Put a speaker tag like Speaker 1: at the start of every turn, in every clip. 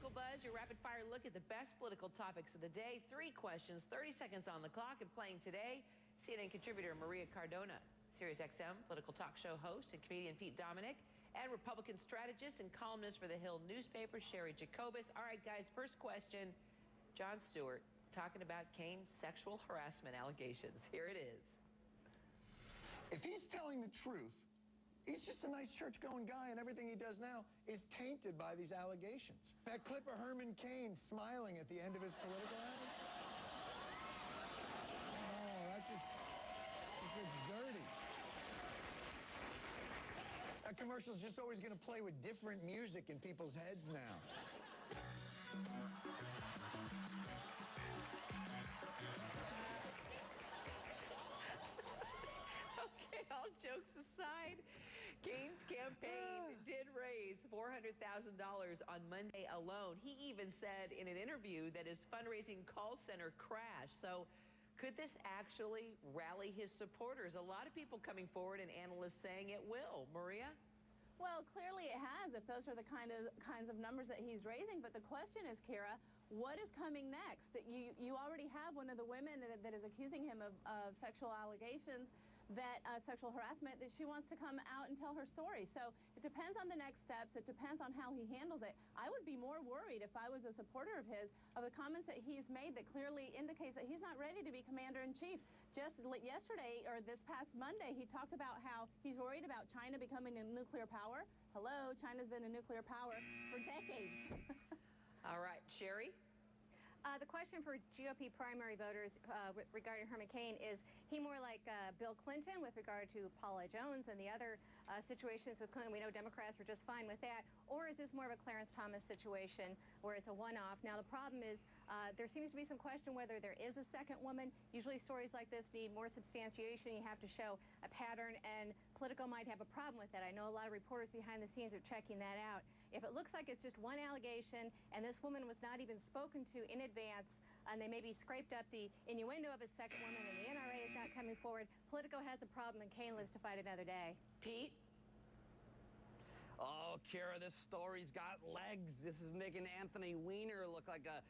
Speaker 1: Political Buzz, your rapid-fire look at the best political topics of the day. 3 questions, 30 seconds on the clock, and playing today, CNN contributor Maria Cardona, SiriusXM political talk show host and comedian Pete Dominic, and Republican strategist and columnist for The Hill newspaper, Sherry Jacobus. All right, guys, first question. Jon Stewart talking about Cain's sexual harassment allegations. Here it is.
Speaker 2: If he's telling the truth, he's just a nice church-going guy, and everything he does now is tainted by these allegations. That clip of Herman Cain smiling at the end of his political ads? Oh, that just looks dirty. That commercial's just always going to play with different music in people's heads now.
Speaker 1: Okay, all jokes aside, Cain's campaign did raise $400,000 on Monday alone. He even said in an interview that his fundraising call center crashed. So could this actually rally his supporters? A lot of people coming forward and analysts saying it will. Maria?
Speaker 3: Well, clearly it has, if those are the kinds of numbers that he's raising. But the question is, Kira, what is coming next? That you already have one of the women that is accusing him of sexual allegations, sexual harassment, that she wants to come out and tell her story. So it depends on the next steps. It depends on how he handles it. I would be more worried if I was a supporter of his, of the comments that he's made that clearly indicates that he's not ready to be commander-in-chief. Just yesterday, or this past Monday, he talked about how he's worried about China becoming a nuclear power. Hello, China's been a nuclear power for decades.
Speaker 1: All right, Sherry?
Speaker 4: The question for GOP primary voters regarding Herman Cain, is he more like Bill Clinton with regard to Paula Jones and the other situations with Clinton? We know Democrats were just fine with that. Or is this more of a Clarence Thomas situation where it's a one-off? Now, the problem is there seems to be some question whether there is a second woman. Usually stories like this need more substantiation. You have to show a pattern, and Politico might have a problem with that. I know a lot of reporters behind the scenes are checking that out. If it looks like it's just one allegation and this woman was not even spoken to in advance, and they maybe scraped up the innuendo of a second woman and the NRA is not coming forward, Politico has a problem and Cain lives to fight another day.
Speaker 1: Pete?
Speaker 5: Oh, Kara, this story's got legs. This is making Anthony Weiner look like a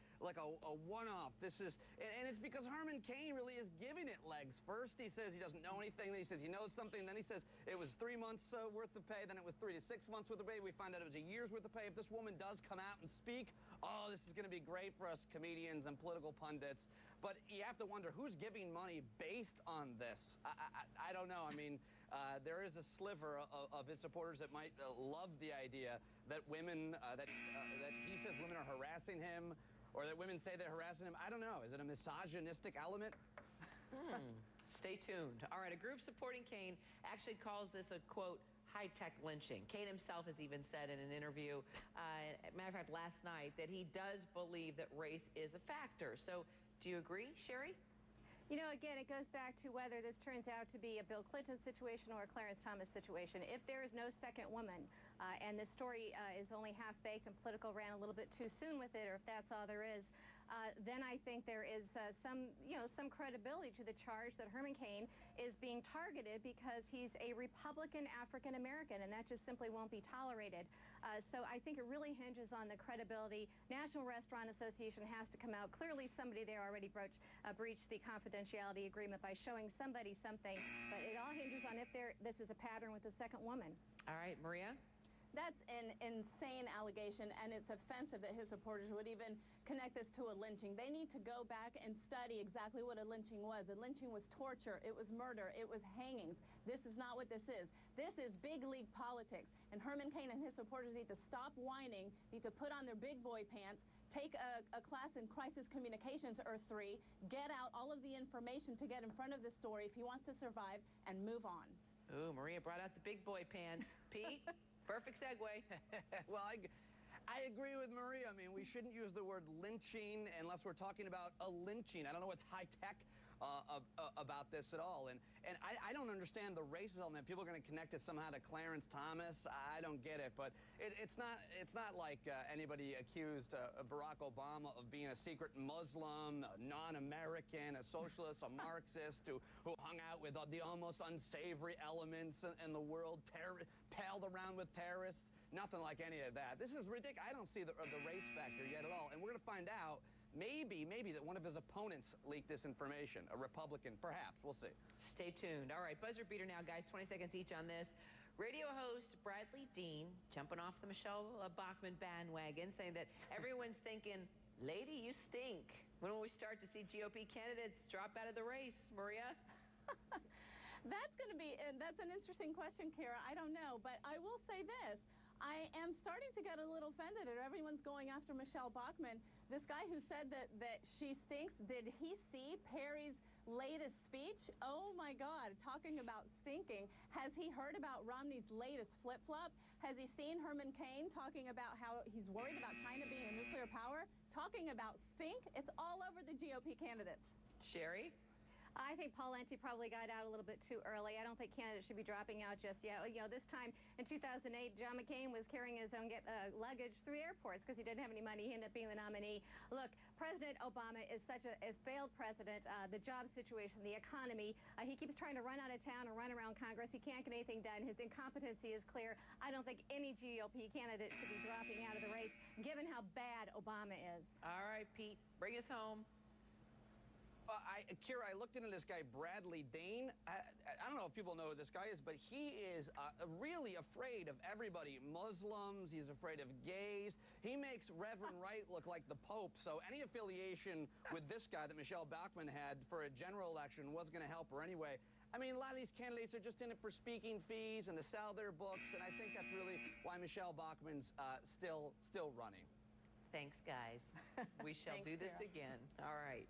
Speaker 5: one-off. This is, and it's because Herman Cain really is giving it legs. First, he says he doesn't know anything. Then he says he knows something. Then he says it was 3 months worth of pay. Then it was 3 to 6 months worth of pay. We find out it was a year's worth of pay. If this woman does come out and speak, oh, this is going to be great for us comedians and political pundits. But you have to wonder who's giving money based on this. I don't know. I mean, there is a sliver of his supporters that might love the idea that women, that he says women are harassing him, or that women say they're harassing him. I don't know. Is it a misogynistic element?
Speaker 1: Stay tuned. All right, a group supporting Cain actually calls this a, quote, high-tech lynching. Cain himself has even said in an interview, matter of fact, last night, that he does believe that race is a factor. So do you agree, Sherry?
Speaker 4: You know, again, it goes back to whether this turns out to be a Bill Clinton situation or a Clarence Thomas situation. If there is no second woman, and this story is only half-baked and Politico ran a little bit too soon with it, or if that's all there is, then I think there is some credibility to the charge that Herman Cain is being targeted because he's a Republican African-American, and that just simply won't be tolerated. So I think it really hinges on the credibility. National Restaurant Association has to come out. Clearly, somebody there already breached the confidentiality agreement by showing somebody something, but it all hinges on if this is a pattern with the second woman.
Speaker 1: All right, Maria?
Speaker 3: That's an insane allegation, and it's offensive that his supporters would even connect this to a lynching. They need to go back and study exactly what a lynching was. A lynching was torture, it was murder, it was hangings. This is not what this is. This is big league politics, and Herman Cain and his supporters need to stop whining, need to put on their big boy pants, take a class in crisis communications or 3, get out all of the information to get in front of the story if he wants to survive, and move on.
Speaker 1: Ooh, Maria brought out the big boy pants. Pete? Perfect segue.
Speaker 5: Well, I agree with Maria. I mean, we shouldn't use the word lynching unless we're talking about a lynching. I don't know what's high-tech about this at all. And I don't understand the racist element. People are going to connect it somehow to Clarence Thomas. I don't get it. But it's not like anybody accused Barack Obama of being a secret Muslim, a non-American, a socialist, a Marxist who hung out with the almost unsavory elements in the world, paled around with terrorists. Nothing like any of that. This is ridiculous. I don't see the race factor yet at all. And we're going to find out maybe that one of his opponents leaked this information, a Republican, perhaps. We'll see.
Speaker 1: Stay tuned. All right, buzzer beater now, guys. 20 seconds each on this. Radio host Bradley Dean jumping off the Michelle Bachmann bandwagon, saying that everyone's thinking, lady, you stink. When will we start to see GOP candidates drop out of the race, Maria?
Speaker 3: That's an interesting question, Kara. I don't know, but I will say this. I am starting to get a little offended at everyone's going after Michelle Bachmann. This guy who said that she stinks, did he see Perry's latest speech? Oh my God, talking about stinking. Has he heard about Romney's latest flip-flop? Has he seen Herman Cain talking about how he's worried about China being a nuclear power? Talking about stink? It's all over the GOP candidates.
Speaker 1: Sherry?
Speaker 4: I think Paul Enti probably got out a little bit too early. I don't think candidates should be dropping out just yet. You know, this time in 2008, John McCain was carrying his own luggage through airports because he didn't have any money. He ended up being the nominee. Look, President Obama is such a failed president. The job situation, the economy, he keeps trying to run out of town and run around Congress. He can't get anything done. His incompetency is clear. I don't think any GOP candidate should be dropping out of the race, given how bad Obama is.
Speaker 1: All right, Pete, bring us home.
Speaker 5: Kira, I looked into this guy, Bradley Dean. I don't know if people know who this guy is, but he is really afraid of everybody. Muslims, he's afraid of gays. He makes Reverend Wright look like the Pope. So any affiliation with this guy that Michelle Bachmann had for a general election wasn't going to help her anyway. I mean, a lot of these candidates are just in it for speaking fees and to sell their books, and I think that's really why Michelle Bachmann's still running.
Speaker 1: Thanks, guys. We shall
Speaker 3: Thanks,
Speaker 1: do this
Speaker 3: Kara.
Speaker 1: again. All right.